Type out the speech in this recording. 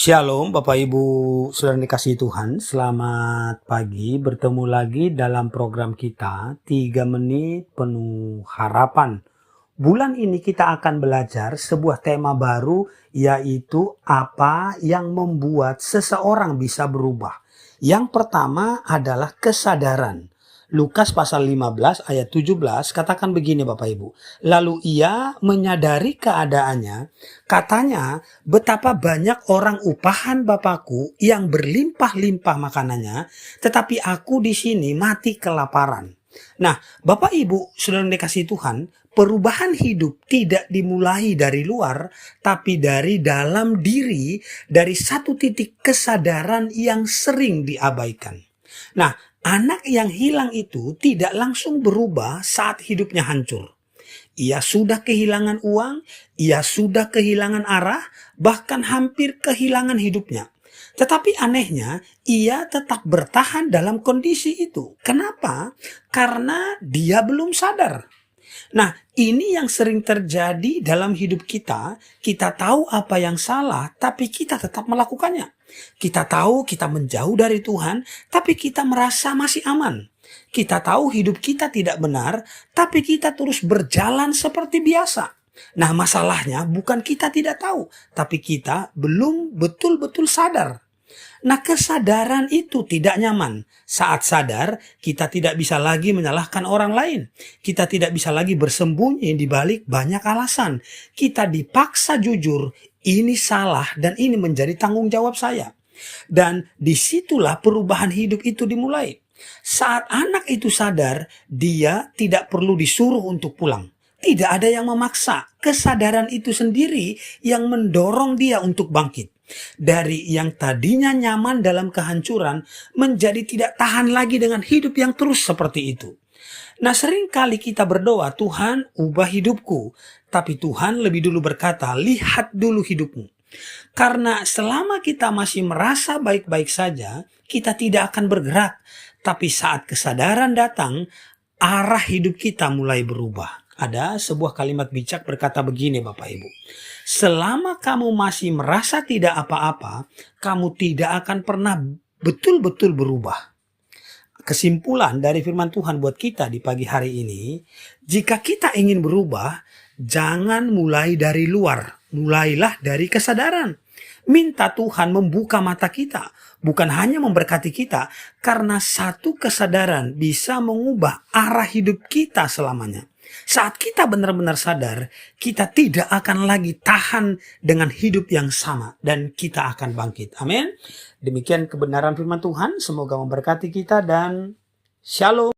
Shalom Bapak Ibu Saudara yang dikasihi Tuhan, selamat pagi, bertemu lagi dalam program kita 3 menit penuh harapan. Bulan ini kita akan belajar sebuah tema baru, yaitu apa yang membuat seseorang bisa berubah. Yang pertama adalah kesadaran. Lukas pasal 15 ayat 17 katakan begini Bapak Ibu. Lalu ia menyadari keadaannya, katanya betapa banyak orang upahan Bapakku yang berlimpah-limpah makanannya, tetapi aku di sini mati kelaparan. Nah, Bapak Ibu Saudara yang dikasihi Tuhan, perubahan hidup tidak dimulai dari luar, tapi dari dalam diri, dari satu titik kesadaran yang sering diabaikan. Nah, anak yang hilang itu tidak langsung berubah saat hidupnya hancur. Ia sudah kehilangan uang, ia sudah kehilangan arah, bahkan hampir kehilangan hidupnya. Tetapi anehnya, ia tetap bertahan dalam kondisi itu. Kenapa? Karena dia belum sadar. Nah, ini yang sering terjadi dalam hidup kita. Kita tahu apa yang salah, tapi kita tetap melakukannya. Kita tahu kita menjauh dari Tuhan, tapi kita merasa masih aman. Kita tahu hidup kita tidak benar, tapi kita terus berjalan seperti biasa. Nah, masalahnya bukan kita tidak tahu, tapi kita belum betul-betul sadar. Nah, kesadaran itu tidak nyaman. Saat sadar, kita tidak bisa lagi menyalahkan orang lain. Kita tidak bisa lagi bersembunyi di balik banyak alasan. Kita dipaksa jujur, ini salah dan ini menjadi tanggung jawab saya. Dan disitulah perubahan hidup itu dimulai. Saat anak itu sadar, dia tidak perlu disuruh untuk pulang. Tidak ada yang memaksa. Kesadaran itu sendiri yang mendorong dia untuk bangkit. Dari yang tadinya nyaman dalam kehancuran menjadi tidak tahan lagi dengan hidup yang terus seperti itu. Nah, seringkali kita berdoa, Tuhan ubah hidupku. Tapi Tuhan lebih dulu berkata, lihat dulu hidupmu. Karena selama kita masih merasa baik-baik saja, kita tidak akan bergerak. Tapi saat kesadaran datang, arah hidup kita mulai berubah. Ada sebuah kalimat bijak berkata begini Bapak Ibu. Selama kamu masih merasa tidak apa-apa, kamu tidak akan pernah betul-betul berubah. Kesimpulan dari firman Tuhan buat kita di pagi hari ini, jika kita ingin berubah, jangan mulai dari luar, mulailah dari kesadaran. Minta Tuhan membuka mata kita, bukan hanya memberkati kita, karena satu kesadaran bisa mengubah arah hidup kita selamanya. Saat kita benar-benar sadar, kita tidak akan lagi tahan dengan hidup yang sama dan kita akan bangkit. Amin. Demikian kebenaran firman Tuhan, semoga memberkati kita dan shalom.